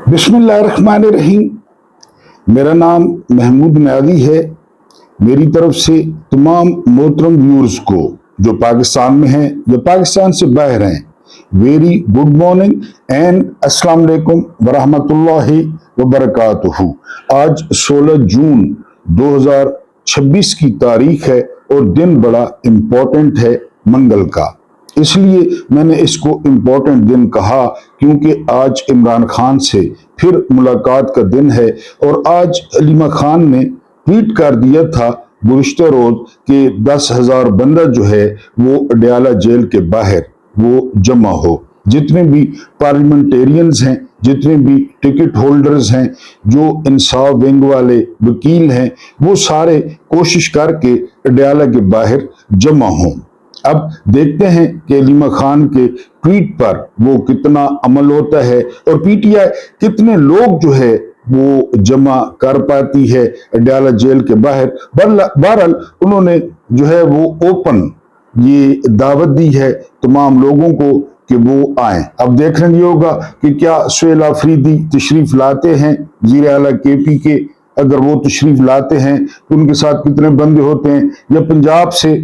बिस्मिल्लाहिर्रहमानिर्रहीम। मेरा नाम महमूद नियाज़ी है। मेरी तरफ से तमाम मोहतरम व्यूअर्स को जो पाकिस्तान में हैं या पाकिस्तान से बाहर हैं, वेरी गुड मॉर्निंग एंड अस्सलाम वालेकुम वरहमतुल्लाहि वबरकातुहू। आज 16 जून 2026 की तारीख है और दिन बड़ा इम्पोर्टेंट है, मंगल का। इसलिए मैंने इसको इम्पोर्टेंट दिन कहा क्योंकि आज इमरान खान से फिर मुलाकात का दिन है। और आज हलीमा खान ने ट्वीट कर दिया था गुज़िश्ता रोज कि 10,000 बंदा जो है वो अडयाला जेल के बाहर वो जमा हो। जितने भी पार्लियामेंटेरियंस हैं, जितने भी टिकट होल्डर्स हैं, जो इंसाफ विंग वाले वकील हैं, वो सारे कोशिश करके अडयाला के बाहर जमा हों। अब देखते हैं कि हलीमा खान के ट्वीट पर वो कितना अमल होता है और पीटीआई कितने लोग जो है वो जमा कर पाती है अडयाला जेल के बाहर। बहरहाल उन्होंने जो है वो ओपन ये दावत दी है तमाम लोगों को कि वो आए। अब देखने ये होगा कि क्या सुहेल आफरीदी तशरीफ लाते हैं वज़ीर आला केपी के। अगर वो तशरीफ लाते हैं तो उनके साथ कितने बंदे होते हैं, या पंजाब से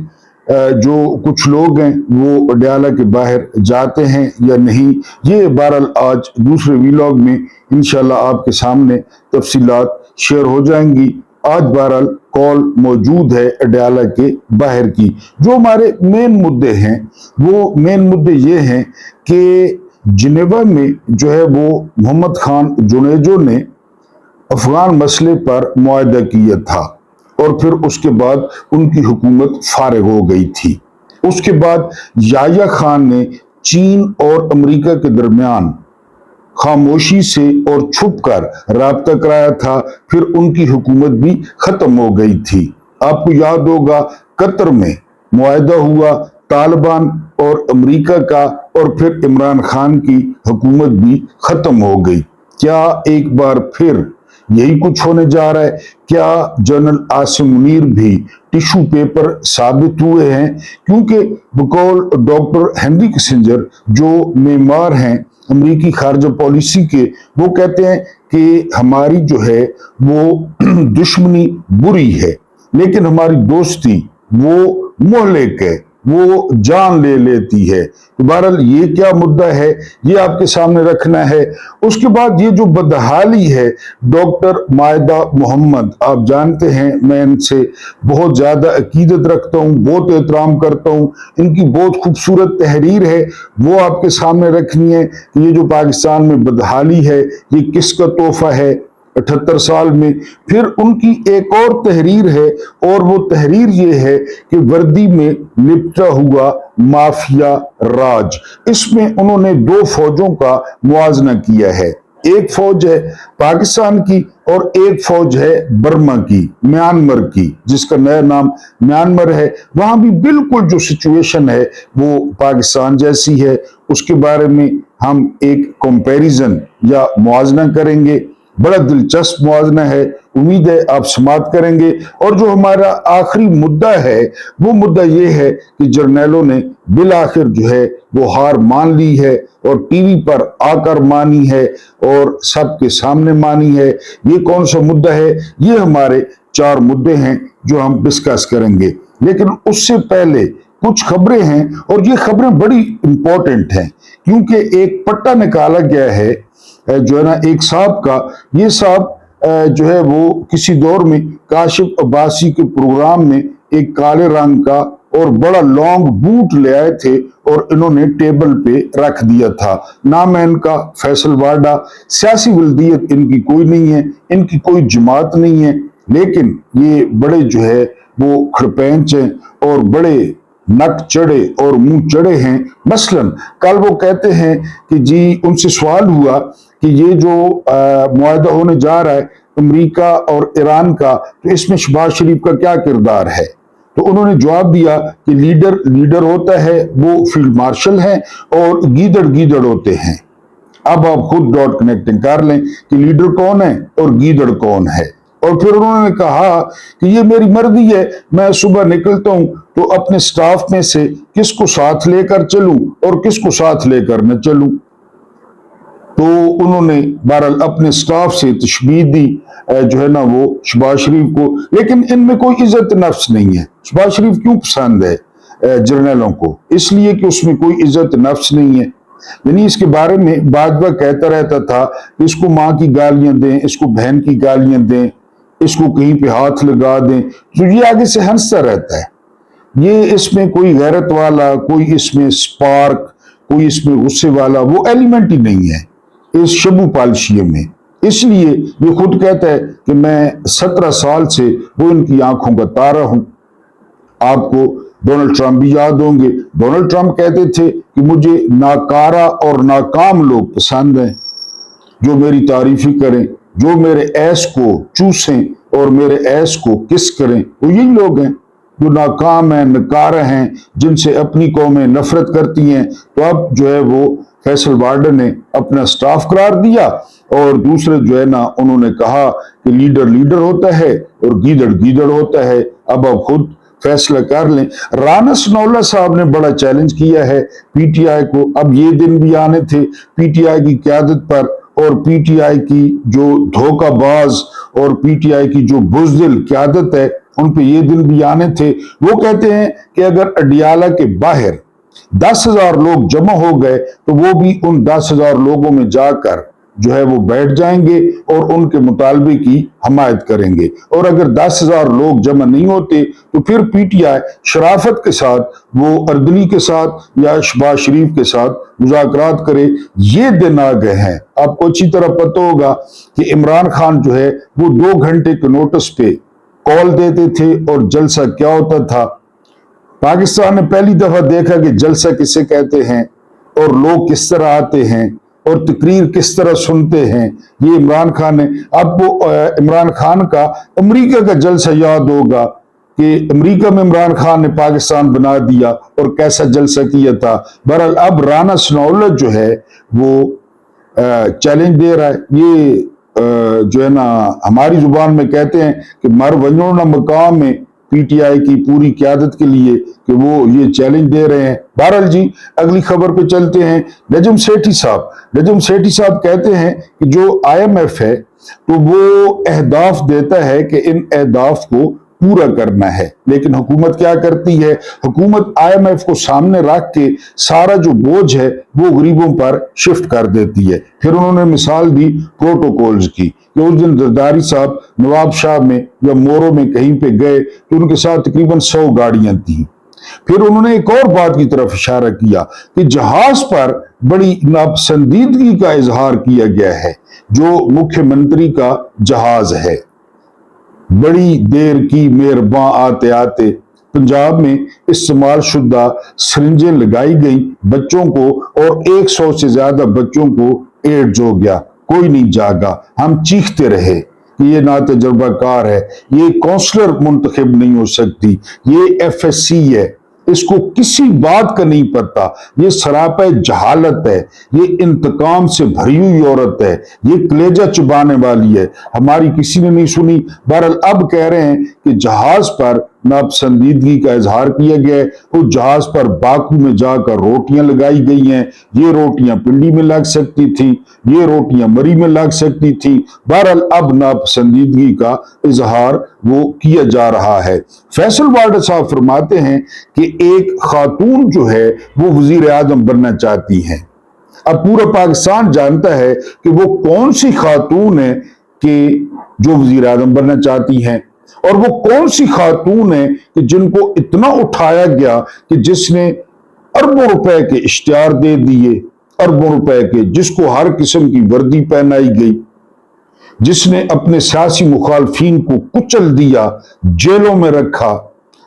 जो कुछ लोग हैं वो अडयाला के बाहर जाते हैं या नहीं। ये बहरहाल आज दूसरे व्लॉग में इंशाल्लाह आपके सामने तफसीलात शेयर हो जाएंगी। आज बहरहाल कॉल मौजूद है अडयाला के बाहर की। जो हमारे मेन मुद्दे हैं वो मेन मुद्दे ये हैं कि जिनेवा में जो है वो मोहम्मद खान जुनेजो ने अफगान मसले पर मुआहदा किया था और फिर उसके बाद उनकी हुकूमत फारिग हो गई थी। उसके बाद याह्या खान ने चीन और अमेरिका के दरमियान खामोशी से और छुपकर राब्ता कराया था, फिर उनकी हुकूमत भी खत्म हो गई थी। आपको याद होगा कतर में मुआहदा हुआ तालिबान और अमेरिका का, और फिर इमरान खान की हुकूमत भी खत्म हो गई। क्या एक बार फिर यही कुछ होने जा रहा है? क्या जनरल आसिम मुनीर भी टिश्यू पेपर साबित हुए हैं? क्योंकि बकौल डॉक्टर हेनरी किसिंजर जो मेमार हैं अमेरिकी खारजा पॉलिसी के, वो कहते हैं कि हमारी जो है वो दुश्मनी बुरी है लेकिन हमारी दोस्ती वो मोहलिक है, वो जान ले लेती है। तो बहरहाल ये क्या मुद्दा है ये आपके सामने रखना है। उसके बाद ये जो बदहाली है डॉक्टर मायदा मोहम्मद, आप जानते हैं मैं इनसे बहुत ज्यादा अकीदत रखता हूँ, बहुत एहतराम करता हूँ। इनकी बहुत खूबसूरत तहरीर है, वो आपके सामने रखनी है कि ये जो पाकिस्तान में बदहाली है ये किसका तोहफा है 78 साल में। फिर उनकी एक और तहरीर है और वो तहरीर ये है कि वर्दी में लिपटा हुआ माफिया राज। इसमें उन्होंने दो फौजों का मुआवजा किया है, एक फौज है पाकिस्तान की और एक फौज है बर्मा की, म्यांमार की, जिसका नया नाम म्यांमार है। वहां भी बिल्कुल जो सिचुएशन है वो पाकिस्तान जैसी है। उसके बारे में हम एक कंपैरिजन या मुआवजा करेंगे, बड़ा दिलचस्प मुआवजा है, उम्मीद है आप समाअत करेंगे। और जो हमारा आखिरी मुद्दा है वो मुद्दा ये है कि जर्नैलों ने बिल आखिर जो है वो हार मान ली है और टीवी पर आकर मानी है और सबके सामने मानी है। ये कौन सा मुद्दा है? ये हमारे 4 मुद्दे हैं जो हम डिस्कस करेंगे। लेकिन उससे पहले कुछ खबरें हैं और ये खबरें बड़ी इंपॉर्टेंट हैं क्योंकि एक पट्टा निकाला गया है जो है ना एक साहब का। ये साहब जो है वो किसी दौर में काशिफ अब्बासी के प्रोग्राम में एक काले रंग का और बड़ा लॉन्ग बूट ले आए थे और इन्होंने टेबल पे रख दिया था। नाम है इनका फैसल वाडा। सियासी वल्दियत इनकी कोई नहीं है, इनकी कोई जमात नहीं है, लेकिन ये बड़े जो है वो खड़पेंच हैं और बड़े नक चढ़े और मुंह चढ़े हैं। मसलन कल वो कहते हैं कि जी उनसे सवाल हुआ कि ये जो मुआहदा होने जा रहा है अमेरिका और ईरान का, तो इसमें शहबाज शरीफ का क्या किरदार है? तो उन्होंने जवाब दिया कि लीडर होता है वो फील्ड मार्शल है और गीदड़ होते हैं। अब आप खुद डॉट कनेक्टिंग कर लें कि लीडर कौन है और गीदड़ कौन है। और फिर उन्होंने कहा कि ये मेरी मर्जी है, मैं सुबह निकलता हूं तो अपने स्टाफ में से किसको साथ लेकर चलूं और किसको साथ लेकर न चलूं। तो उन्होंने बहरहाल अपने स्टाफ से तशबीह दी जो है ना वो शहबाज शरीफ को, लेकिन इनमें कोई इज्जत नफ्स नहीं है। शहबाज शरीफ क्यों पसंद है जर्नलों को? इसलिए कि उसमें कोई इज्जत नफ्स नहीं है। यानी इसके बारे में बाजवा कहता रहता था, इसको माँ की गालियां दें, इसको बहन की गालियां दें, इसको कहीं पे हाथ लगा दें, तो ये आगे से हंसता रहता है। ये इसमें कोई गैरत वाला, कोई इसमें स्पार्क, कोई इसमें गुस्से वाला वो एलिमेंट ही नहीं है इस शबू पालशिया में। इसलिए ये खुद कहता है कि मैं 17 साल से वो इनकी आंखों का तारा हूं। आपको डोनाल्ड ट्रंप भी याद होंगे। डोनाल्ड ट्रंप कहते थे कि मुझे नाकारा और नाकाम लोग पसंद हैं, जो मेरी तारीफी करें, जो मेरे ऐश को चूसें और मेरे ऐश को किस करें, वो यही लोग हैं जो नाकाम हैं, नकारा हैं, जिनसे अपनी कौमें नफरत करती हैं। तो अब जो है वो फैसल वार्डन ने अपना स्टाफ करार दिया, और दूसरे जो है ना उन्होंने कहा कि लीडर लीडर होता है और गीदड़ गीदड़ होता है। अब आप खुद फैसला कर लें। राना सनाउल्लाह साहब ने बड़ा चैलेंज किया है पीटीआई को। अब ये दिन भी आने थे पीटीआई की क्यादत पर, और पीटीआई की जो धोखाबाज और पीटीआई की जो बुज़दिल क्यादत है, उन पे ये दिन भी आने थे। वो कहते हैं कि अगर अडियाला के बाहर 10,000 लोग जमा हो गए तो वो भी उन 10,000 लोगों में जाकर जो है वो बैठ जाएंगे और उनके मुतालबे की हमायत करेंगे। और अगर 10,000 लोग जमा नहीं होते तो फिर पीटीआई शराफत के साथ वो अर्दली के साथ या शहबाज शरीफ के साथ मुज़ाकरात करे। ये दिन आ गए हैं। आपको अच्छी तरह पता होगा कि इमरान खान जो है वो 2 घंटे के नोटिस पे कॉल देते थे, और जलसा क्या होता था। पाकिस्तान ने पहली दफा देखा कि जलसा किसे कहते हैं और लोग किस तरह आते हैं और तकरीर किस तरह सुनते हैं। ये इमरान खान ने, आपको इमरान खान का अमेरिका का जलसा याद होगा कि अमेरिका में इमरान खान ने पाकिस्तान बना दिया और कैसा जलसा किया था। बहरहाल अब राना सनाउल्लाह जो है वो चैलेंज दे रहा है। ये जो है ना हमारी जुबान में कहते हैं कि मर वंजो ना मकाम में पीटीआई की पूरी क्यादत के लिए कि वो ये चैलेंज दे रहे हैं। बहरहाल जी अगली खबर पे चलते हैं। नजम सेठी साहब कहते हैं कि जो आईएमएफ है तो वो अहदाफ देता है कि इन अहदाफ को पूरा करना है, लेकिन हुकूमत क्या करती है? हुकूमत आईएमएफ को सामने रख के सारा जो बोझ है वो गरीबों पर शिफ्ट कर देती है। फिर उन्होंने मिसाल दी प्रोटोकॉल्स की कि उस दिन जरदारी साहब नवाब शाह में या मोरो में कहीं पे गए तो उनके साथ तकरीबन 100 गाड़ियां थी। फिर उन्होंने एक और बात की तरफ इशारा किया कि जहाज पर बड़ी नापसंदीदगी का इजहार किया गया है। जो मुख्यमंत्री का जहाज है, बड़ी देर की मेहरबां आते आते पंजाब में इस्तेमाल शुदा सरिंजें लगाई गई बच्चों को, और 100 से ज्यादा बच्चों को एड्स हो गया। कोई नहीं जागा, हम चीखते रहे कि ये ना तजुर्बाकार है, ये काउंसलर मुंतखब नहीं हो सकती, ये एफएससी है, इसको किसी बात का नहीं पता, ये सरापा जहालत है, ये इंतकाम से भरी हुई औरत है, ये कलेजा चुबाने वाली है, हमारी किसी ने नहीं सुनी। बहरहाल अब कह रहे हैं कि जहाज पर नापसंदीदगी का इजहार किया गया है। उस जहाज पर बाकू में जाकर रोटियां लगाई गई हैं। ये रोटियां पिंडी में लग सकती थी, ये रोटियां मरी में लग सकती थी। बहरहाल अब नापसंदीदगी का इजहार वो किया जा रहा है। फैसल वार्डन साहब फरमाते हैं कि एक खातून जो है वो वजीर आजम बनना चाहती है। अब पूरा पाकिस्तान जानता है कि वो कौन सी खातून है कि जो वजीर आजम बनना चाहती हैं, और वो कौन सी खातून है कि जिनको इतना उठाया गया कि जिसने अरबों रुपए के इश्तिहार दे दिए, अरबों रुपए के, जिसको हर किस्म की वर्दी पहनाई गई, जिसने अपने सियासी मुखालफीन को कुचल दिया, जेलों में रखा,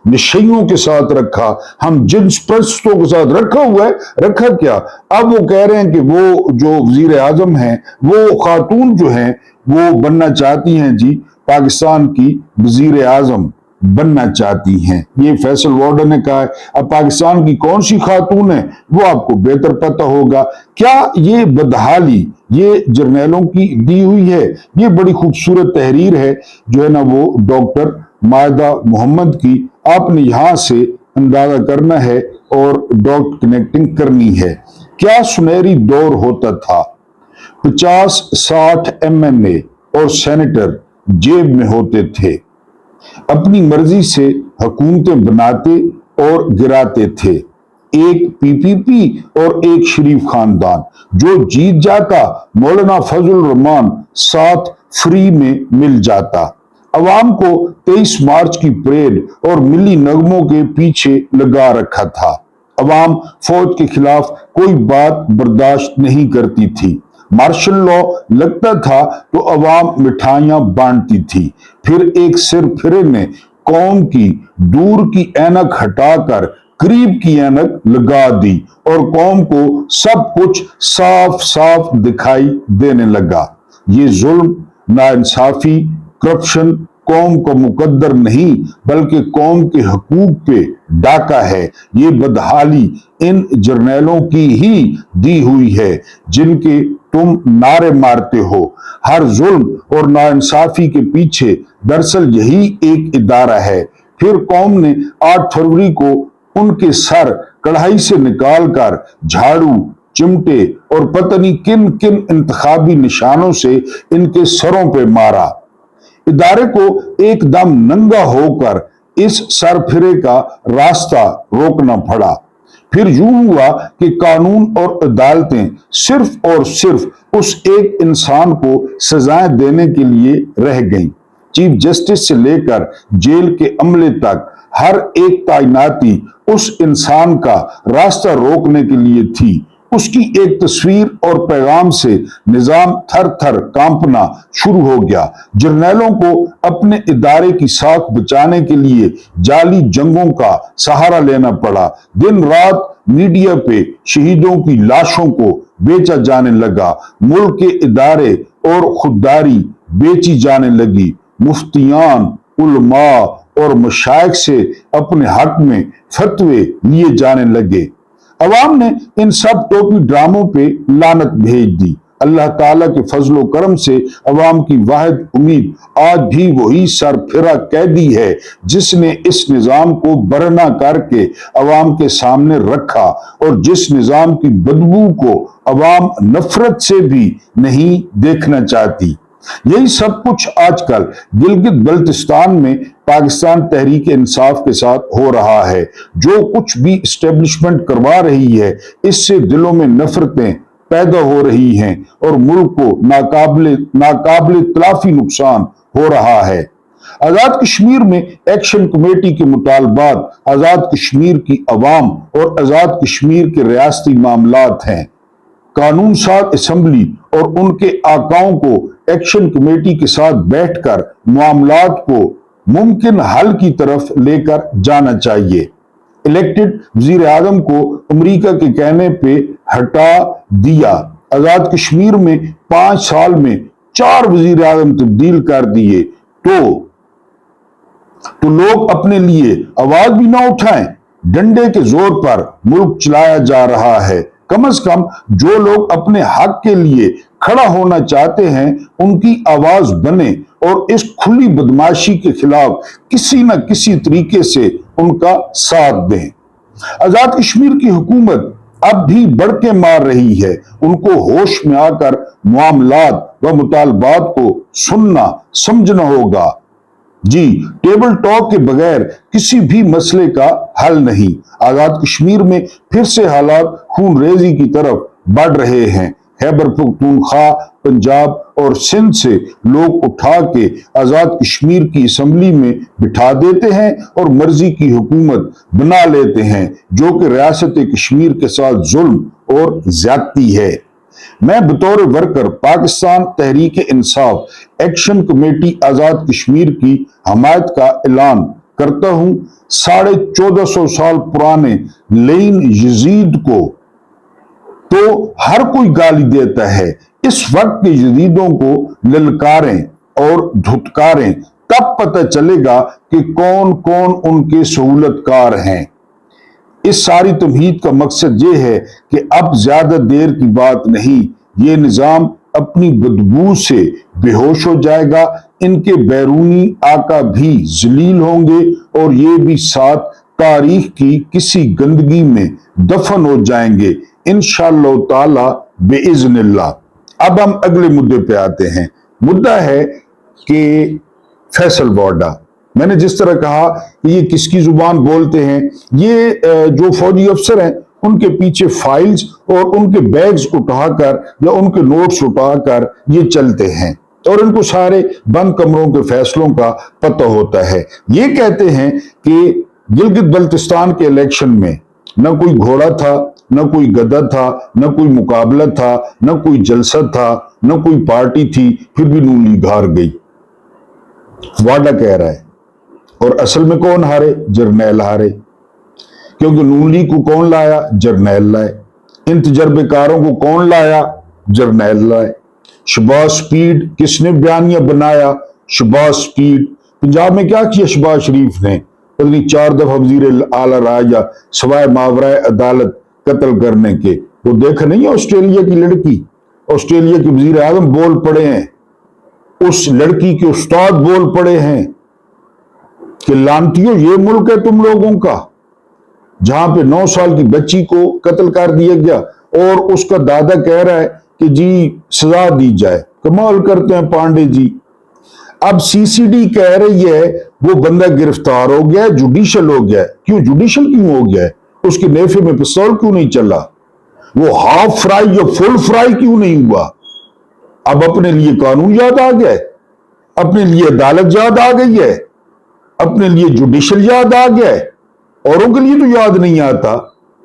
निशइयों के साथ रखा, हम जिन्स परस्तों के साथ रखा हुआ है। रखा क्या? अब वो कह रहे हैं कि वो जो वजीर आजम है वो खातून जो है वो बनना चाहती हैं जी, पाकिस्तान की वजीर आजम बनना चाहती हैं। ये फैसल वार्डन ने कहा है। अब पाकिस्तान की कौन सी खातून है वो आपको बेहतर पता होगा। क्या ये बदहाली ये जर्नैलों की दी हुई है? ये बड़ी खूबसूरत तहरीर है जो है ना वो डॉक्टर मायदा मोहम्मद की। आपने यहां से अंदाजा करना है और डॉट कनेक्टिंग करनी है। क्या सुनहरी दौर होता था। 50-60 MNA اور سینیٹر جیب میں ہوتے تھے، اپنی مرضی سے حکومتیں بناتے اور گراتے تھے، ایک PPP اور ایک شریف خاندان، جو جیت جاتا مولانا فضل الرحمان ساتھ فری میں مل جاتا۔ عوام کو 23 مارچ کی پریڈ اور ملی نغموں کے پیچھے لگا رکھا تھا۔ عوام فوج کے خلاف کوئی بات برداشت نہیں کرتی تھی، مارشل لا لگتا تھا تو عوام مٹھائیاں بانٹتی تھی۔ پھر ایک سر پھرے نے قوم کی دور کی اینک ہٹا کر قریب کی اینک لگا دی اور قوم کو سب کچھ صاف صاف دکھائی دینے لگا۔ یہ ظلم، ناانصافی، کرپشن قوم کا مقدر نہیں بلکہ قوم کے حقوق پہ ڈاکہ ہے۔ یہ بدحالی ان جرنیلوں کی ہی دی ہوئی ہے جن کے تم نعرے مارتے ہو۔ ہر ظلم اور ناانصافی کے پیچھے دراصل یہی ایک ادارہ ہے۔ پھر قوم نے 8 فروری کو ان کے سر کڑھائی سے نکال کر جھاڑو، چمٹے اور پتہ نہیں کن کن انتخابی نشانوں سے ان کے سروں پہ مارا۔ ادارے کو ایک دم ننگا ہو کر اس سر پھرے کا راستہ روکنا پڑا۔ پھر یوں ہوا کہ قانون اور عدالتیں صرف اور صرف اس ایک انسان کو سزائیں دینے کے لیے رہ گئیں۔ چیف جسٹس سے لے کر جیل کے عملے تک ہر ایک تعیناتی اس انسان کا راستہ روکنے کے لیے تھی۔ اس کی ایک تصویر اور پیغام سے نظام تھر تھر کانپنا شروع ہو گیا۔ جرنیلوں کو اپنے ادارے کی ساکھ بچانے کے لیے جعلی جنگوں کا سہارا لینا پڑا۔ دن رات میڈیا پہ شہیدوں کی لاشوں کو بیچا جانے لگا، ملک کے ادارے اور خودداری بیچی جانے لگی، مفتیان، علماء اور مشائخ سے اپنے حق میں فتوے لیے جانے لگے۔ عوام نے ان سب ٹوپی ڈراموں پہ لعنت بھیج دی۔ اللہ تعالیٰ کے فضل و کرم سے عوام کی واحد امید آج بھی وہی سر پھرا قیدی ہے جس نے اس نظام کو برہنہ کر کے عوام کے سامنے رکھا اور جس نظام کی بدبو کو عوام نفرت سے بھی نہیں دیکھنا چاہتی۔ یہی سب کچھ آج کل گلگت بلتستان میں پاکستان تحریک انصاف کے ساتھ ہو رہا ہے۔ جو کچھ بھی اسٹیبلشمنٹ کروا رہی ہے اس سے دلوں میں نفرتیں پیدا ہو رہی ہیں اور ملک کو ناقابل تلافی نقصان ہو رہا ہے۔ آزاد کشمیر میں ایکشن کمیٹی کے مطالبات آزاد کشمیر کی عوام اور آزاد کشمیر کے ریاستی معاملات ہیں۔ قانون ساز اسمبلی اور ان کے آقاؤں کو ایکشن کمیٹی کے ساتھ بیٹھ کر معاملات کو ممکن حل کی طرف لے کر جانا چاہیے۔ الیکٹڈ وزیر اعظم کو امریکہ کے کہنے پہ ہٹا دیا۔ آزاد کشمیر میں 5 سال میں 4 وزیر اعظم تبدیل کر دیے تو لوگ اپنے لیے آواز بھی نہ اٹھائیں۔ ڈنڈے کے زور پر ملک چلایا جا رہا ہے۔ کم از کم جو لوگ اپنے حق کے لیے کھڑا ہونا چاہتے ہیں ان کی آواز بنے اور اس کھلی بدماشی کے خلاف کسی نہ کسی طریقے سے ان کا ساتھ دیں۔ آزاد کشمیر کی حکومت اب بھی بڑکے مار رہی ہے۔ ان کو ہوش میں آ کر معاملات و مطالبات کو سننا سمجھنا ہوگا۔ جی، ٹیبل ٹاک کے بغیر کسی بھی مسئلے کا حل نہیں۔ آزاد کشمیر میں پھر سے حالات خون ریزی کی طرف بڑھ رہے ہیں۔ خیبر پختونخوا، پنجاب اور سندھ سے لوگ اٹھا کے آزاد کشمیر کی اسمبلی میں بٹھا دیتے ہیں اور مرضی کی حکومت بنا لیتے ہیں جو کہ ریاست کشمیر کے ساتھ ظلم اور زیادتی ہے۔ میں بطور worker Pakistan Tehreek Insaf action committee Azad Kashmir کی حمایت کا اعلان کرتا ہوں۔ 1450 سال پرانے لعین یزید کو تو ہر کوئی گالی دیتا ہے۔ اس وقت کے یزیدوں کو للکاریں اور دھتکاریں، تب پتہ چلے گا کہ کون کون ان کے سہولت کار ہیں۔ اس ساری تمہید کا مقصد یہ ہے کہ اب زیادہ دیر کی بات نہیں، یہ نظام اپنی بدبو سے بے ہوش ہو جائے گا، ان کے بیرونی آقا بھی ذلیل ہوں گے اور یہ بھی ساتھ تاریخ کی کسی گندگی میں دفن ہو جائیں گے انشاءاللہ تعالی بإذن اللہ۔ अब हम अगले मुद्दे पे आते हैं। मुद्दा है कि फैसल वाडा, मैंने जिस तरह कहा कि ये किसकी जुबान बोलते हैं, ये जो फौजी अफसर हैं उनके पीछे फाइल्स और उनके बैग्स उठाकर या उनके नोट्स उठाकर ये चलते हैं और इनको सारे बंद कमरों के फैसलों का पता होता है। ये कहते हैं कि गिलगित बल्तिस्तान के इलेक्शन में न कोई घोड़ा था, न कोई गधा था, न कोई मुकाबला था, न कोई जलसा था, न कोई पार्टी थी, फिर भी नून लीग हार गई, वाडा कह रहा है। और असल में कौन हारे? जरनैल हारे, क्योंकि नून लीग को कौन लाया? जरनैल लाए। इन तजर्बेकारों को कौन लाया? जरनैल लाए। शहबाज स्पीड किसने बयानिया बनाया? शहबाज स्पीड। पंजाब में क्या किया शहबाज शरीफ ने? पता नहीं 4 दफा वजीर आला रहा या सवाए मावराए अदालत कत्ल करने के। वो देखा नहीं है ऑस्ट्रेलिया की लड़की, ऑस्ट्रेलिया के वजीर आजम बोल पड़े हैं, उस लड़की के उस्ताद बोल पड़े हैं कि लानतियों ये मुल्क है तुम लोगों का, जहां पे 9 साल की बच्ची को कत्ल कर दिया गया और उसका दादा कह रहा है कि जी सजा दी जाए। कमाल करते हैं पांडे जी। अब सीसीडी कह रही है वो बंदा गिरफ्तार हो गया, जुडिशल हो गया। क्यों जुडिशल क्यों हो गया? उसके नेफे में पिस्तौल क्यों नहीं चला? वो हाफ फ्राई या फुल फ्राई क्यों नहीं हुआ? अब अपने लिए कानून याद आ गया, अपने लिए अदालत याद आ गई है, अपने लिए जुडिशल याद आ गया है, औरों के लिए तो याद नहीं आता।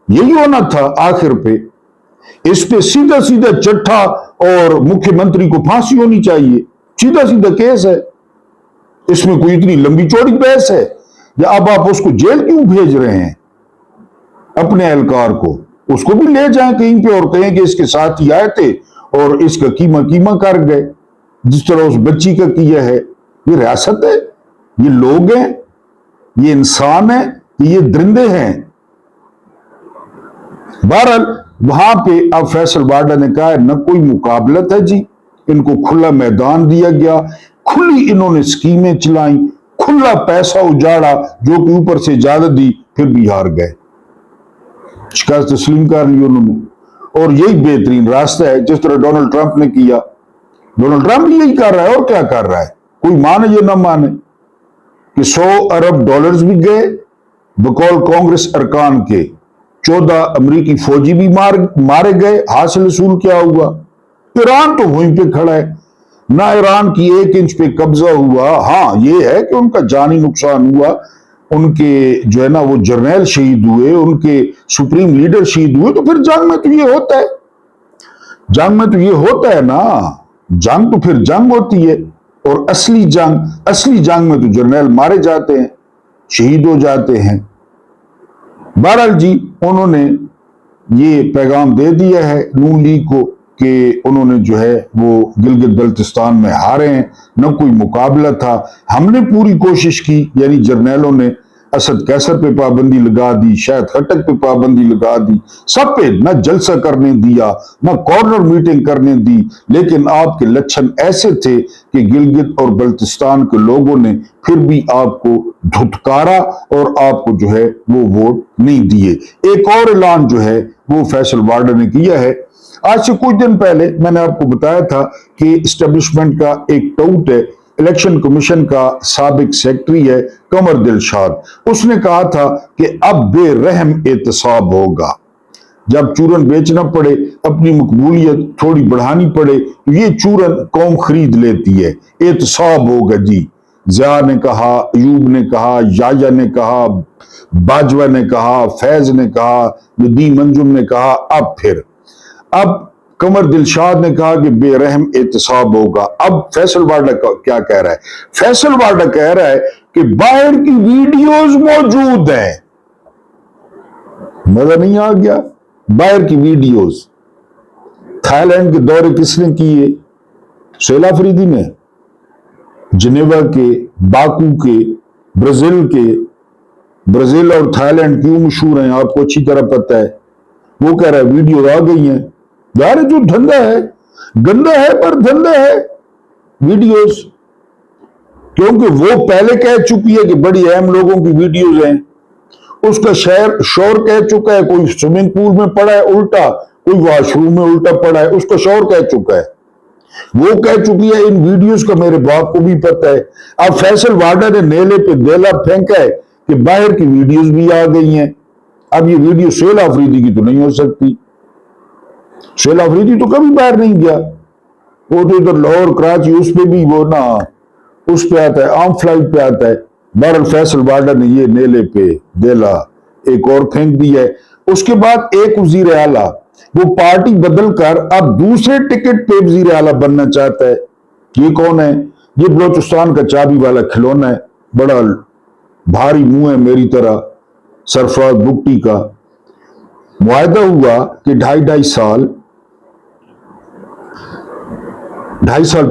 यही होना था आखिर पे। इस पे सीधा सीधा चट्टा और मुख्यमंत्री को फांसी होनी चाहिए, सीधा सीधा केस है। इसमें कोई इतनी लंबी चौड़ी बहस है? या अब आप उसको जेल क्यों भेज रहे हैं? अपने एहलकार को उसको भी ले जाएं कहीं पे और कहें कि इसके साथ ही आए थे और इसका कीमा कीमा कर गए, जिस तरह उस बच्ची का किया है। ये रियासत है, ये लोग हैं, ये इंसान है, ये दरिंदे हैं। बहरहाल वहां पे अब फैसल वाडा ने कहा न कोई मुकाबलत है जी, इनको खुला मैदान दिया गया, खुली इन्होंने स्कीमें चलाई, खुला पैसा उजाड़ा, जो कि ऊपर से इजाजत दी, फिर भी हार गए। शिकस्त तस्लीम कर ली उन्होंने। और यही बेहतरीन रास्ता है, जिस तरह डोनाल्ड ट्रंप ने किया। डोनाल्ड ट्रंप भी यही कर रहा है, और क्या कर रहा है? कोई माने या ना माने कि 100 अरब डॉलर्स भी गए बकौल कांग्रेस अरकान के, 14 अमरीकी फौजी भी मारे गए। हासिल रसूल क्या हुआ? ईरान तो वहीं पे खड़ा है, ना ईरान की 1 इंच पे कब्जा हुआ। हाँ ये है कि उनका जानी नुकसान हुआ, उनके जो है ना वो जर्नैल शहीद हुए, उनके सुप्रीम लीडर शहीद हुए। तो फिर जंग में तो ये होता है, जंग में तो ये होता है ना, जंग तो फिर जंग होती है। और असली जंग में तो जर्नैल मारे जाते हैं, शहीद हो जाते हैं। बहरहाल जी उन्होंने ये पैगाम दे दिया है नून लीग को कि उन्होंने जो है वो गिलगित बल्तिस्तान में हारे हैं, न कोई मुकाबला था। हमने पूरी कोशिश की, यानी जर्नैलों ने असद कैसर पे पाबंदी लगा दी, शायद खटक पे पाबंदी लगा दी, सब पे न जलसा करने दिया, न कॉर्नर मीटिंग करने दी। लेकिन आपके लक्षण ऐसे थे कि गिलगित और बल्तिस्तान के लोगों ने फिर भी आपको धुतकारा और आपको जो है वो वोट नहीं दिए। एक और ऐलान जो है वो फैसल वाडा ने किया है। आज से कुछ दिन पहले मैंने आपको बताया था कि एस्टेब्लिशमेंट का एक टाउट है, इलेक्शन कमीशन का साबिक सेक्रेटरी है कमर दिलशाद, उसने कहा था कि अब बेरहम एहतसाब होगा। जब चूरन बेचना पड़े, अपनी मकबूलियत थोड़ी बढ़ानी पड़े, तो ये चूरन कौम खरीद लेती है। एहतसाब होगा जी। ज़िया ने कहा, अयूब ने कहा, याया ने कहा, बाजवा ने कहा, फैज ने कहा, नदीम अंजुम ने कहा, अब कमर दिलशाद ने कहा कि बेरहम एहतसाब होगा। अब फैसल वाडा क्या कह रहा है? फैसल वाडा कह रहा है कि बाहर की वीडियोस मौजूद हैं। मजा नहीं आ गया? बाहर की वीडियोस। थाईलैंड के दौरे किसने किए? शैला अफरीदी ने। जिनेवा के, बाकू के, ब्राजील के। ब्राजील और थाईलैंड क्यों मशहूर हैं आपको अच्छी तरह पता है। वो कह रहा है वीडियो आ गई हैं। यार जो धंधा है, गंदा है पर धंधा है वीडियोस, क्योंकि वो पहले कह चुकी है कि बड़ी अहम लोगों की वीडियोस हैं। उसका शौहर कह चुका है, कोई स्विमिंग पूल में पड़ा है उल्टा, कोई वॉशरूम में उल्टा पड़ा है, उसका शौहर कह चुका है। وہ کہہ چکی ہے ان ویڈیوز کا میرے باپ کو بھی پتہ ہے. اب فیصل وارڈا نے نیلے پہ دیلا پھینکا ہے کہ باہر کی ویڈیوز بھی آ گئی ہیں. اب یہ ویڈیو سہیل آفریدی کی تو نہیں ہو سکتی. سہیل آفریدی تو کبھی باہر نہیں گیا. وہ تو ادھر لاہور کراچی اس پہ بھی وہ نا اس پہ آتا ہے, عام فلائٹ پہ آتا ہے. بہرحال فیصل وارڈا نے یہ نیلے پہ دیلا ایک اور پھینک دی ہے. اس کے بعد ایک وزیر اعلیٰ وہ پارٹی بدل کر اب دوسرے ٹکٹ پہ وزیر اعلیٰ بننا چاہتا ہے. یہ کون ہے؟ یہ بلوچستان کا چابی والا کھلونا ہے, بڑا بھاری منہ ہے میری طرح, سرفراز بگٹی کا. معاہدہ ہوا کہ 2.5 سال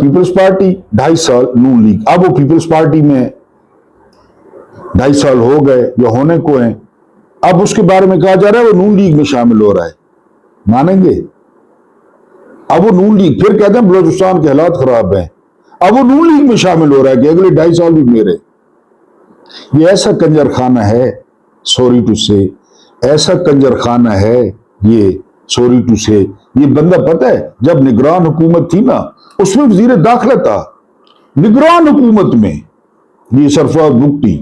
پیپلز پارٹی, 2.5 سال نون لیگ. اب وہ پیپلز پارٹی میں 2.5 سال ہو گئے یا ہونے کو ہیں. اب اس کے بارے میں کہا جا رہا ہے وہ نون لیگ میں شامل ہو رہا ہے. مانیں گے؟ اب وہ نون لیگ, پھر کہتے ہیں بلوچستان کے حالات خراب ہیں, اب وہ نون لیگ میں شامل ہو رہا ہے کہ اگلے 2.5 سال بھی میرے. یہ ایسا کنجر خانہ ہے, سوری ٹو سے, ایسا کنجر خانہ ہے یہ, سوری ٹو سے. یہ بندہ پتہ ہے جب نگران حکومت تھی نا اس میں وزیر داخلہ تھا, نگران حکومت میں. یہ سرفراز بگٹی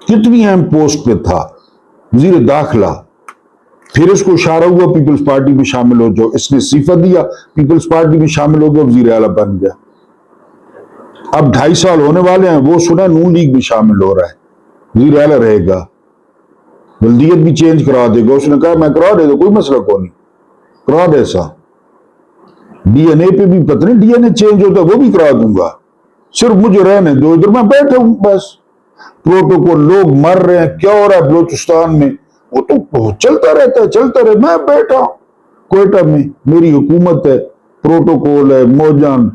کتنی اہم پوسٹ پہ تھا, وزیر داخلہ. پھر اس کو اشارہ ہوا پیپلز پارٹی میں شامل ہو جاؤ, اس نے استعفیٰ دیا, پیپلز پارٹی میں شامل ہو گیا, وزیر اعلیٰ بن گیا. اب 2.5 سال ہونے والے ہیں, وہ سنا نون لیگ میں شامل ہو رہا ہے, وزیر اعلیٰ رہے گا, بلدیت بھی چینج کرا دے گا. اس نے کہا میں کرا دے گا, کوئی مسئلہ کو نہیں, کرا دے. ایسا ڈی این اے پہ بھی پتہ نہیں, ڈی این اے چینج ہوتا ہے وہ بھی کرا دوں گا, صرف مجھے رہنے دو, ادھر میں بیٹھا ہوں بس. پروٹوکول, لوگ مر رہے ہیں, کیا ہو رہا ہے بلوچستان میں, وہ تو چلتا رہتا ہے, چلتا رہے. میں بیٹھا کوئٹہ میں, میری حکومت ہے, پروٹوکول ہے, موجان.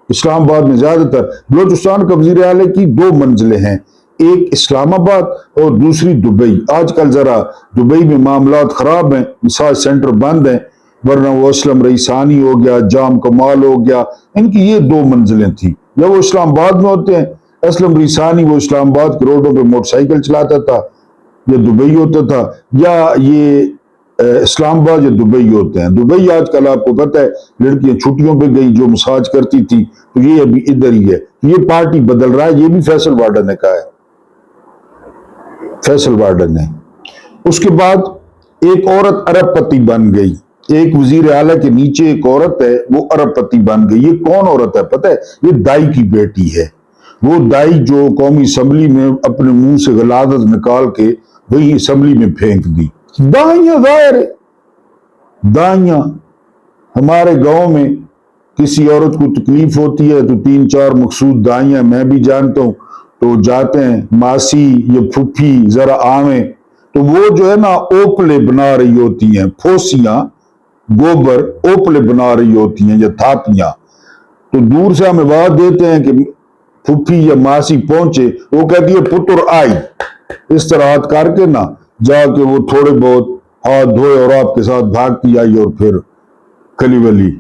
اسلام آباد میں زیادہ تر بلوچستان کا وزیر اعلیٰ کی 2 منزلیں ہیں, ایک اسلام آباد اور دوسری دبئی. آج کل ذرا دبئی میں معاملات خراب ہیں, مساج سینٹر بند ہیں, ورنہ وہ اسلم رئیسانی ہو گیا, جام کمال ہو گیا, ان کی یہ 2 منزلیں تھیں. یا وہ اسلام آباد میں ہوتے ہیں, اسلم رئیسانی وہ اسلام آباد کے روڈوں پہ موٹر سائیکل چلاتا تھا, یا دبئی ہوتا تھا, یا یہ اسلام آباد یا دبئی ہوتے ہیں. دبئی آج کل آپ کو پتہ ہے لڑکیاں چھٹیوں پہ گئی جو مساج کرتی تھی, تو یہ ابھی ادھر ہی ہے. یہ پارٹی بدل رہا ہے, یہ بھی فیصل وارڈا نے کہا ہے, فیصل وارڈا نے. اس کے بعد ایک عورت ارب پتی بن گئی, ایک وزیر اعلیٰ کے نیچے ایک عورت ہے وہ ارب پتی بن گئی. یہ کون عورت ہے پتہ ہے؟ یہ دائی کی بیٹی ہے. وہ دائی جو قومی اسمبلی میں اپنے منہ سے غلاظت نکال کے وہی اسمبلی میں پھینک دی. دائیاں ظاہر ہے, دائیاں. ہمارے گاؤں میں کسی عورت کو تکلیف ہوتی ہے تو 3-4 مخصوص دائیاں میں بھی جانتا ہوں, تو جاتے ہیں ماسی یا پھپھی ذرا آویں, تو وہ جو ہے نا اوپلے بنا رہی ہوتی ہیں, پھوسیاں گوبر اوپلے بنا رہی ہوتی ہیں یا تھاپیاں. تو دور سے ہمیں آواز دیتے ہیں کہ پھپھی یا ماسی پہنچے, وہ کہتی ہے پتر آئی, اس طرح ہاتھ کر کے نا جا کے وہ تھوڑے بہت ہاتھ دھوئے اور آپ کے ساتھ بھاگتی آئی اور پھر کھلی ولی.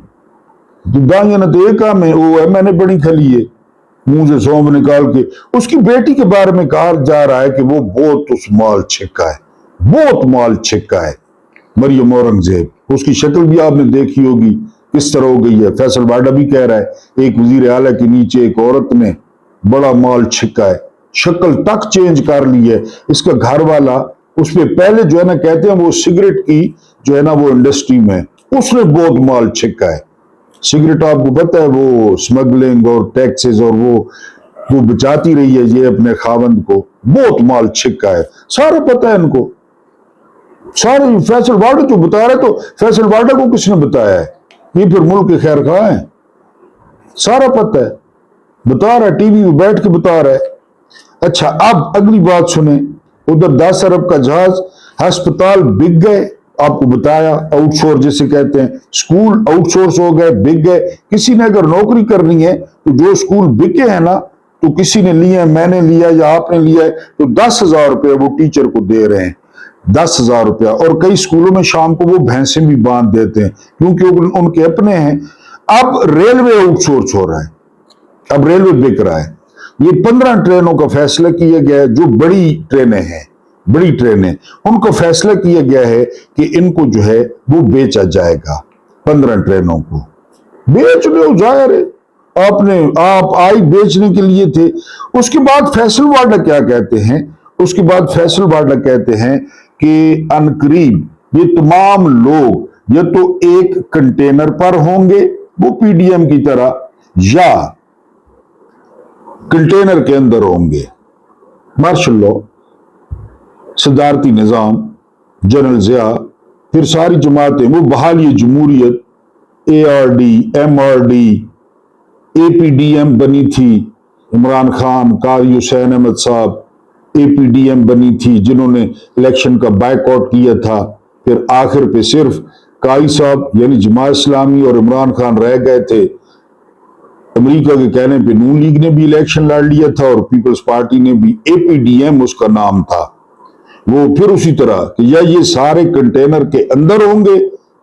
دائیاں نہ تو ایک کام ہے, وہ ہے میں نے بڑی کھلی ہے, منہ سے سونب نکال کے. اس کی بیٹی کے بارے میں کہا جا رہا ہے کہ وہ بہت اس مال چھکا ہے, بہت مال چھکا ہے, مریم اورنگزیب. اس کی شکل بھی آپ نے دیکھی ہوگی کس طرح ہو گئی ہے. فیصل وارڈا بھی کہہ رہا ہے ایک وزیر اعلیٰ کے نیچے ایک عورت نے بڑا مال چھکا ہے, شکل تک چینج کر لی ہے. اس کا گھر والا اس پہ پہلے جو ہے نا کہتے ہیں وہ سگریٹ کی جو ہے نا وہ انڈسٹری میں اس نے بہت مال چھکا ہے. سگریٹ آپ کو پتہ ہے وہ سمگلنگ اور ٹیکسز اور وہ بچاتی رہی ہے یہ اپنے خاوند کو, بہت مال چھکا ہے, سارا پتہ ہے ان کو, سارے. فیصل وارڈا جو بتا رہا ہے, تو فیصل وارڈا کو کس نے بتایا ہے؟ یہ پھر ملک کے خیر خواہ ہیں, سارا پتہ ہے, بتا رہا ہے, ٹی وی میں بیٹھ کے بتا رہا ہے. اچھا اب اگلی بات سنیں, ادھر 10 ارب کا جہاز, ہسپتال بک گئے, آپ کو بتایا آؤٹ سورس جسے کہتے ہیں, سکول آؤٹ سورس ہو گئے, بک گئے. کسی نے اگر نوکری کرنی ہے تو جو سکول بکے ہیں نا, تو کسی نے لیا ہے, میں نے لیا یا آپ نے لیا ہے, تو 10,000 روپے وہ ٹیچر کو دے رہے ہیں, 10,000 روپیہ. اور کئی سکولوں میں شام کو وہ بھینسیں بھی باندھ دیتے ہیں کیونکہ ان کے اپنے ہیں. اب ریلوے آؤٹ سورس ہو رہا ہے, اب ریلوے بک رہا ہے. یہ 15 ٹرینوں کا فیصلہ کیا گیا ہے, جو بڑی ٹرینیں ہیں, بڑی ٹرینیں, ان کو فیصلہ کیا گیا ہے کہ ان کو جو ہے وہ بیچا جائے گا, 15 ٹرینوں کو. बेच लो, जाहिर है आप आई बेचने के लिए थे। उसके बाद फैसल वाडा क्या कहते हैं, उसके बाद फैसल वाडा कहते हैं कि अनकरीब ये तमाम लोग या तो एक कंटेनर पर होंगे वो पीडीएम की तरह, या कंटेनर के अंदर होंगे। मार्शल लॉ, सदारती निज़ाम, जनरल ज़िया, फिर सारी जमातें, वो बहाली जमहूरियत, ARD, MRD, APDM बनी थी, इमरान खान, काजी हुसैन अहमद साहब, APDM बनी थी जिन्होंने इलेक्शन का बायकॉट किया था। फिर आखिर पे सिर्फ काई साहब यानी जमात इस्लामी और इमरान खान रह गए थे। अमेरिका के कहने पे नून लीग ने भी इलेक्शन लड़ लिया था और पीपल्स पार्टी ने भी, APDM उसका नाम था। वो फिर उसी तरह कि या ये सारे कंटेनर के अंदर होंगे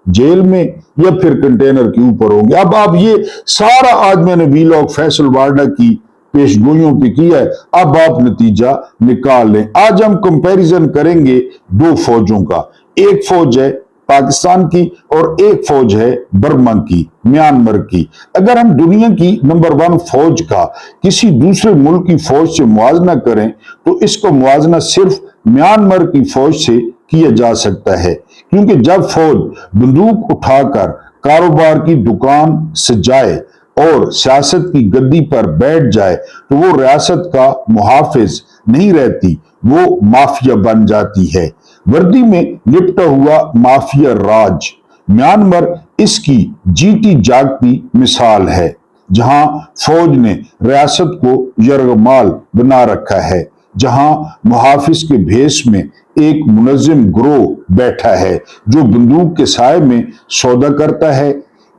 जेल में, या फिर कंटेनर के ऊपर होंगे। अब आप ये सारा आज मैंने वीलॉग फैसल वाडा की पेशगोइयों पे किया है, अब आप नतीजा निकाल लें। आज हम कंपैरिजन करेंगे दो फौजों का, एक फौज है पाकिस्तान की और एक फौज है बर्मा की, म्यांमार की। अगर हम दुनिया की नंबर 1 फौज का किसी दूसरे मुल्क की फौज से मुआवजा करें तो इसका मुआवजा सिर्फ म्यांमार की फौज से किया जा सकता है, क्योंकि जब फौज बंदूक उठाकर कारोबार की दुकान सजाए और सियासत की गद्दी पर बैठ जाए तो वो रियासत का मुहाफिज नहीं रहती, वो माफिया बन जाती है। वर्दी में लिपटा हुआ माफिया राज म्यांमार इसकी जीती जागती मिसाल है, जहां फौज ने रियासत को यरगमाल बना रखा है, जहां मुहाफिज के भेष में एक मुनज़्ज़िम ग्रोह बैठा है जो बंदूक के साए में सौदा करता है।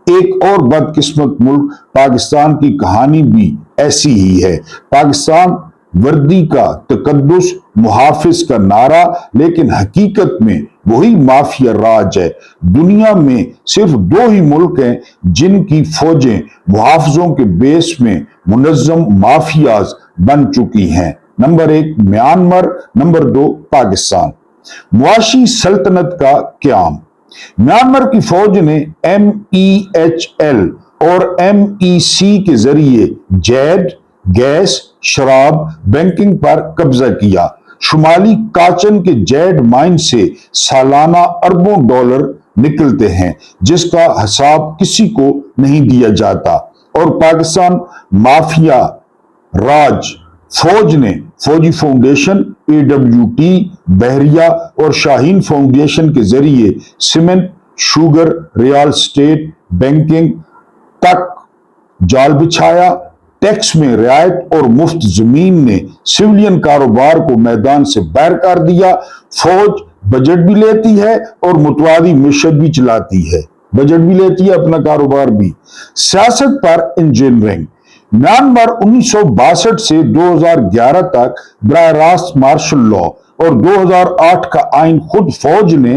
एक और बदकिस्मत मुल्क पाकिस्तान की कहानी भी ऐसी ही है। पाकिस्तान वर्दी का तकद्दुस, मुहाफिज का नारा, लेकिन हकीकत में वही माफिया राज है। दुनिया में सिर्फ 2 ही मुल्क हैं जिनकी फौजें मुहाफिजों के बेस में मुनज़्ज़म माफियाज बन चुकी हैं। Number 1 Myanmar, number 2 Pakistan. मुआशी सल्तनत का क़याम। म्यांमार की फौज ने MEHL और MEC के जरिए जैद, गैस, शराब, बैंकिंग पर कब्जा किया। शुमाली काचन के जैड माइन से सालाना अरबों डॉलर निकलते हैं, जिसका हिसाब किसी को नहीं दिया जाता। और पाकिस्तान माफिया राज फौज ने फौजी फाउंडेशन, AWT, बहरिया और शाहीन फाउंडेशन के जरिए cement, sugar, real estate, banking तक जाल बिछाया। टैक्स में रियायत और मुफ्त जमीन ने सिविलियन कारोबार को मैदान से बाहर कर दिया। फौज बजट भी लेती है और मुतवादी मिशत भी चलाती है, बजट भी लेती है, अपना कारोबार भी। सियासत पर इंजीनियरिंग। म्यांमार 1962 से 2011 तक बराह रास्त मार्शल लॉ और 2008 का आइन खुद फौज ने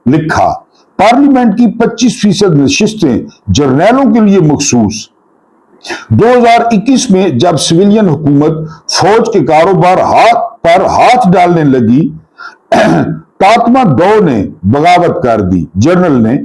लिखा। पार्लियामेंट की 25% नशिस्तें जर्नैलों के लिए मखसूस। 2021 में जब सिविलियन हुकूमत फौज के कारोबार पर हाथ डालने लगी, तातमा दो ने बगावत कर दी, जनरल ने,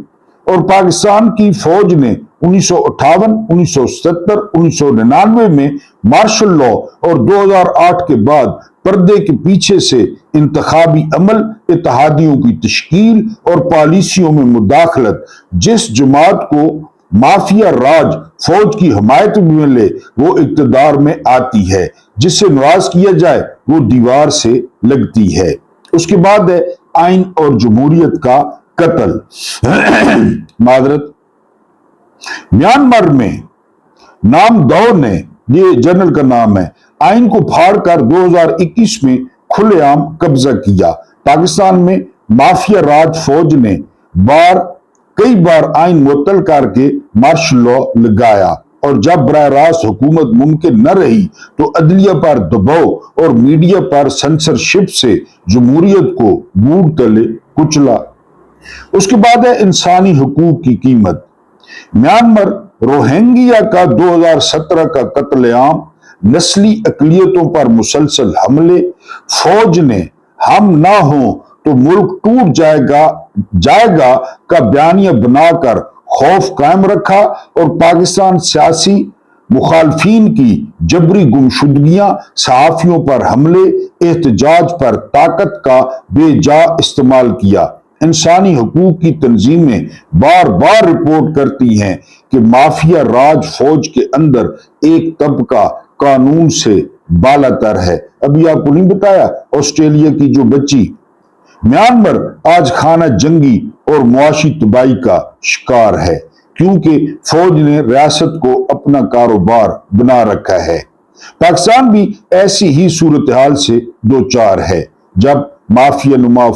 और पाकिस्तान की फौज ने 1958, 1970, 1999 में मार्शल लॉ और 2008 के बाद पर्दे के पीछे से इंतखाबी अमल, इत्तेहादियों की तश्कील और पॉलिसियों में मुदाखलत, जिस जमात को माफिया राज फौज की हमायत में मिले वो इक्तदार में आती है, जिससे नवाज किया जाए वो दीवार से लगती है। उसके बाद है आइन और जमहूरियत का कत्ल। मादरत। म्यांमार में नाम दौ ने, ये जनरल का नाम है, आइन को फाड़कर 2021 में खुलेआम कब्जा किया। पाकिस्तान में माफिया राज फौज ने कई बार आइन मुअत्तल करके मार्शल लॉ लगाया, और जब बराह रास्त हुकूमत मुमकिन न रही तो अदलिया पर दबाव और मीडिया पर सेंसरशिप से जमहूरियत को बूट तले कुचला। उसके बाद है इंसानी हुकूक की कीमत। म्यांमार रोहिंग्या का 2017 का कत्लेआम, नस्ली अकलियतों पर मुसलसल हमले, फौज ने हम ना हो तो मुल्क टूट जाएगा का बयानिया बनाकर खौफ कायम रखा और पाकिस्तान सियासी मुखालफीन की जबरी गुमशुदगियां, सहाफियों पर हमले, एहतजाज पर ताकत का बेजा इस्तेमाल किया। इंसानी हकूक की तंजीमें बार बार रिपोर्ट करती हैं कि माफिया राज फौज के अंदर एक तबका कानून से बालातर है। अभी आपको नहीं बताया, ऑस्ट्रेलिया की जो बच्ची, म्यांमार आज खाना जंगी और मुआशी तबाही का शिकार है, क्योंकि फौज ने रियासत को अपना कारोबार बना रखा है। पाकिस्तान भी ऐसी ही सूरत हाल से दो चार है। जब माफिया नुमा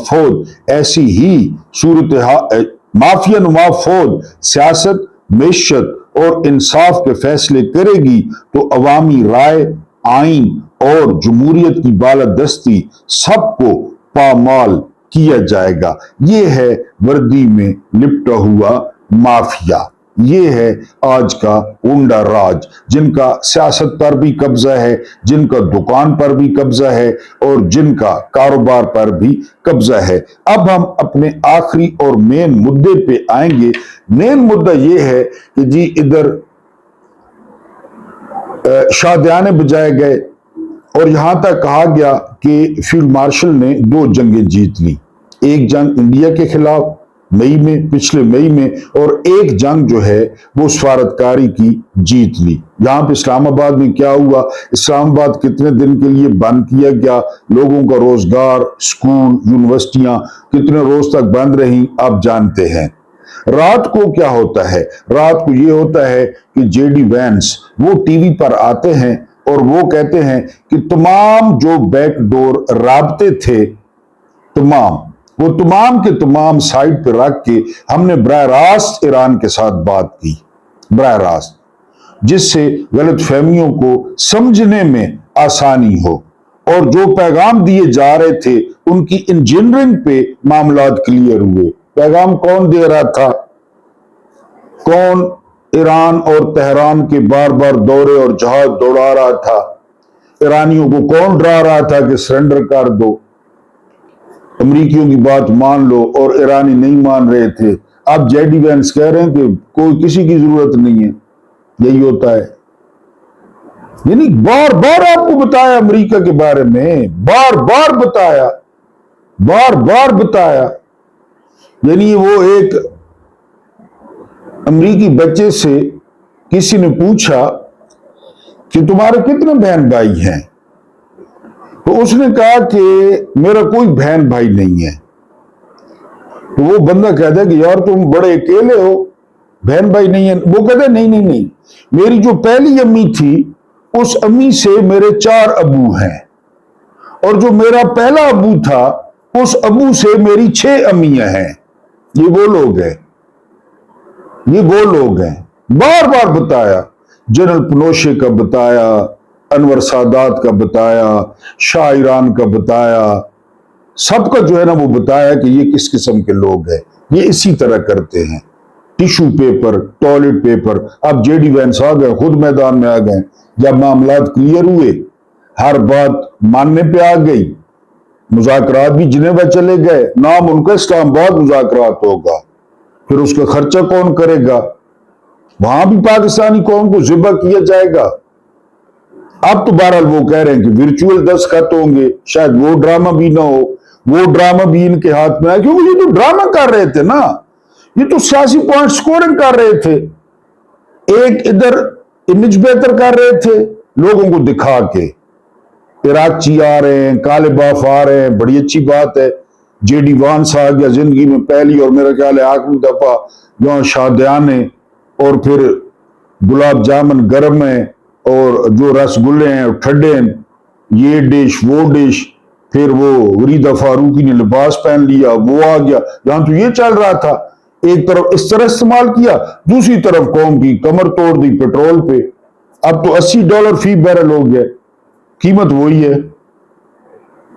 फौज सियासत, मैशत और इंसाफ के फैसले करेगी तो अवामी राय, आइन और जमहूरियत की बालादस्ती सबको पामाल किया जाएगा। ये है वर्दी में लिपटा हुआ माफिया, ये है आज का गुंडा राज, जिनका सियासत पर भी कब्जा है, जिनका दुकान पर भी कब्जा है और जिनका कारोबार पर भी कब्जा है। अब हम अपने आखिरी और मेन मुद्दे पे आएंगे। मेन मुद्दा ये है कि जी इधर शादियाने बजाए गए और यहां तक कहा गया कि फील्ड मार्शल ने 2 जंगें जीत ली। एक जंग इंडिया के खिलाफ मई में, पिछले मई में, और एक जंग जो है वो सफारतकारी की जीत ली। यहां पे इस्लामाबाद में क्या हुआ, इस्लामाबाद कितने दिन के लिए बंद किया गया, लोगों का रोजगार, स्कूल, यूनिवर्सिटियां कितने रोज तक बंद रही, आप जानते हैं। रात को क्या होता है, रात को ये होता है कि जेडी वैंस वो टीवी पर आते हैं और वो कहते हैं कि तमाम जो बैकडोर राबते थे, तमाम के तमाम साइड पर रख के हमने बराह रास्त ईरान के साथ बात की, बराह रास्त, जिससे गलत फहमियों को समझने में आसानी हो और जो पैगाम दिए जा रहे थे उनकी इंजीनियरिंग पे मामलात क्लियर हुए। पैगाम कौन दे रहा था, कौन ईरान और तेहरान के बार बार दौरे और जहाज दौड़ा रहा था, ईरानियों को कौन डरा रहा था कि सरेंडर कर दो, अमरीकियों की बात मान लो, और ईरानी नहीं मान रहे थे। अब जेडी वैंस कह रहे हैं कि कोई किसी की जरूरत नहीं है। यही होता है, यानी बार बार आपको बताया अमेरिका के बारे में, बार बार बताया। यानी वो एक अमरीकी बच्चे से किसी ने पूछा कि तुम्हारे कितने बहन भाई हैं, तो उसने कहा कि मेरा कोई बहन भाई नहीं है। तो वो बंदा कहता है कि यार तुम बड़े अकेले हो, बहन भाई नहीं है। वो कहता है नहीं, मेरी जो पहली अम्मी थी उस अम्मी से मेरे 4 अबू हैं, और जो मेरा पहला अबू था उस अबू से मेरी 6 अम्मियां हैं। ये वो लोग हैं। बार बार बताया, जनरल पनोशे का बताया, अनवर सादात का बताया, शाह ईरान का बताया, सबका जो है ना वो बताया कि ये किस किस्म के लोग हैं। ये इसी तरह करते हैं, टिश्यू पेपर, टॉयलेट पेपर। अब जेडी वैंस आ गए, खुद मैदान में आ गए। जब मामलात क्लियर हुए, हर बात मानने पे आ गई, मुज़ाकरात भी जिनेवा चले गए, नाम उनका इस्लामाबाद मुज़ाकरात होगा, फिर उसका खर्चा कौन करेगा, वहां भी पाकिस्तानी कौम को ज़िबा किया जाएगा। अब तो बहरहाल वो कह रहे हैं कि वर्चुअल दस्तखत होंगे, शायद वो ड्रामा भी ना हो, वो ड्रामा भी इनके हाथ में आए, क्योंकि ये तो ड्रामा कर रहे थे ना, ये तो सियासी पॉइंट स्कोरिंग कर रहे थे। एक इधर इमेज बेहतर कर रहे थे लोगों को दिखा के, इराकची आ रहे हैं, काले बाफ आ रहे हैं, बड़ी अच्छी बात है। जेडी वांस आ गया जिंदगी में पहली और मेरा ख्याल है आखिरी दफा, जहां शादियाने और फिर गुलाब जामुन गर्म है और जो रसगुल्ले हैं ठंडे हैं, ये डिश वो डिश, फिर वो रीदा फारूकी ने लिबास पहन लिया, वो आ गया। यहां तो ये चल रहा था, एक तरफ इस तरह इस्तेमाल किया, दूसरी तरफ कौम की कमर तोड़ दी पेट्रोल पे। अब तो $80 फी बैरल हो गया, कीमत वही है।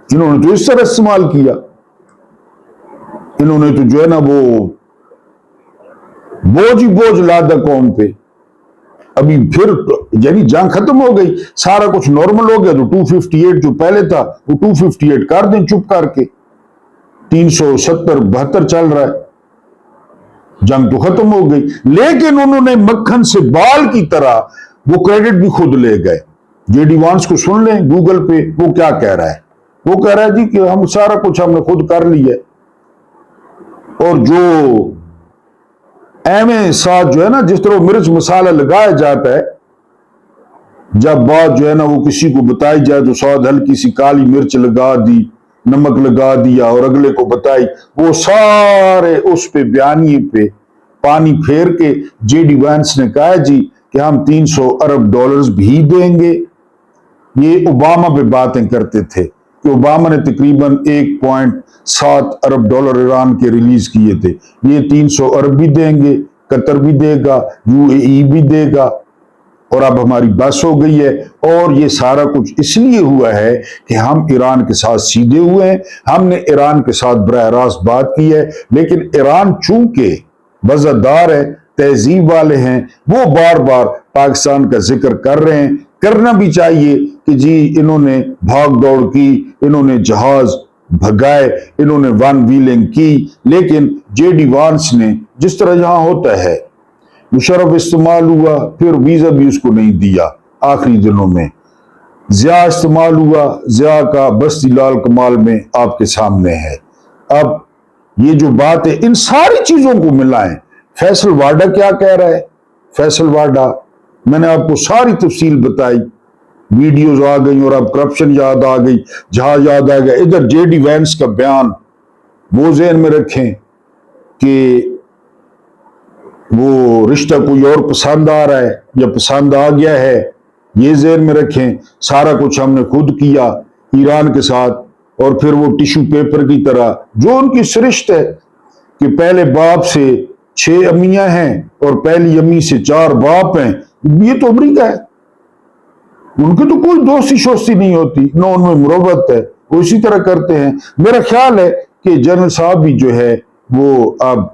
इन्होंने तो इस तरह इस्तेमाल किया, इन्होंने तो जो है ना वो बोझ ही बोझ लादा कौम पे। अभी फिर यानी जंग खत्म हो गई, सारा कुछ नॉर्मल हो गया, तो 258 जो पहले था वो 258 कर दें चुप करके। 370-72 चल रहा है, जंग तो खत्म हो गई, लेकिन उन्होंने मक्खन से बाल की तरह वो क्रेडिट भी खुद ले गए। जेडी वांस को सुन लें गूगल पे, वो क्या कह रहा है। वो कह रहा है जी कि हम सारा कुछ हमने खुद कर लिया, और जो एम साथ जो है ना, जिस तरह मिर्च मसाला लगाया जाता है, जब बात जो है ना वो किसी को बताई जाए तो साथ हल्की सी काली मिर्च लगा दी, नमक लगा दिया और अगले को बताई, वो सारे उस पे बयानी पे पानी फेर के जेडी वांस ने कहा जी कि हम 300 अरब डॉलर्स भी देंगे। ये ओबामा पे बातें करते थे कि ओबामा ने तकरीबन 1.7 अरब डॉलर ईरान के रिलीज किए थे, ये 300 अरब भी देंगे, कतर भी देगा, यूएई भी देगा, और अब हमारी बस हो गई है। और ये सारा कुछ इसलिए हुआ है कि हम ईरान के साथ सीधे हुए हैं, हमने ईरान के साथ बराह रास्त बात की है, लेकिन ईरान चूंकि वज़ादार है, तहजीब वाले हैं, वो बार बार पाकिस्तान का जिक्र कर रहे हैं। करना भी चाहिए कि जी इन्होंने भाग दौड़ की, इन्होंने जहाज भगाए, इन्होंने वन व्हीलिंग की, लेकिन जेडी वांस ने जिस तरह यहां होता है, मुशर्रफ इस्तेमाल हुआ, फिर वीजा भी उसको नहीं दिया आखिरी दिनों में, जिया इस्तेमाल हुआ, जिया का बस्ती लाल कमाल में आपके सामने है। अब ये जो बात है, इन सारी चीजों को मिलाएं। फैसल वाडा क्या कह रहा है, फैसल वाडा मैंने आपको सारी तफसील बताई, वीडियोज आ गई, और अब करप्शन याद आ गई, जहाज याद आ गया। इधर जेडी वांस का बयान वो ज़हन में रखें कि वो रिश्ता कोई और पसंद आ रहा है या पसंद आ गया है, ये ज़हन में रखें। सारा कुछ हमने खुद किया ईरान के साथ, और फिर वो टिश्यू पेपर की तरह जो उनकी सरिश्त है कि पहले बाप से 6 अम्मियां हैं और पहली अम्मी से 4 बाप हैं, ये तो अमरीका है, उनकी तो कोई दोस्ती शोस्ती नहीं होती, न उनमें मुरब्बत है, वो इसी तरह करते हैं। मेरा ख्याल है कि जनरल साहब भी जो है वो अब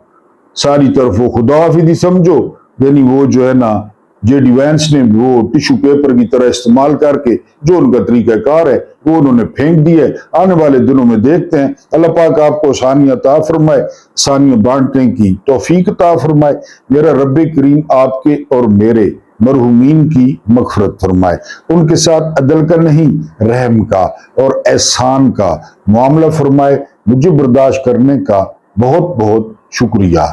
सारी तरफ वो खुदाफिदी समझो, यानी वो जो है ना जेडी वांस ने वो टिश्यू पेपर की तरह इस्तेमाल करके जो उनका तरीकाकार है वो उन्होंने फेंक दिया है। आने वाले दिनों में देखते हैं, अल्लाह पाक आपको आसानियां अता फरमाए, आसानियां बांटने की तौफीक अता फरमाए। मेरा रब करीम आपके और मेरे मरहूमीन की मग़फ़िरत फरमाए, उनके साथ अदल का नहीं रहम का और एहसान का मामला फरमाए। मुझे बर्दाश्त करने का बहुत बहुत शुक्रिया।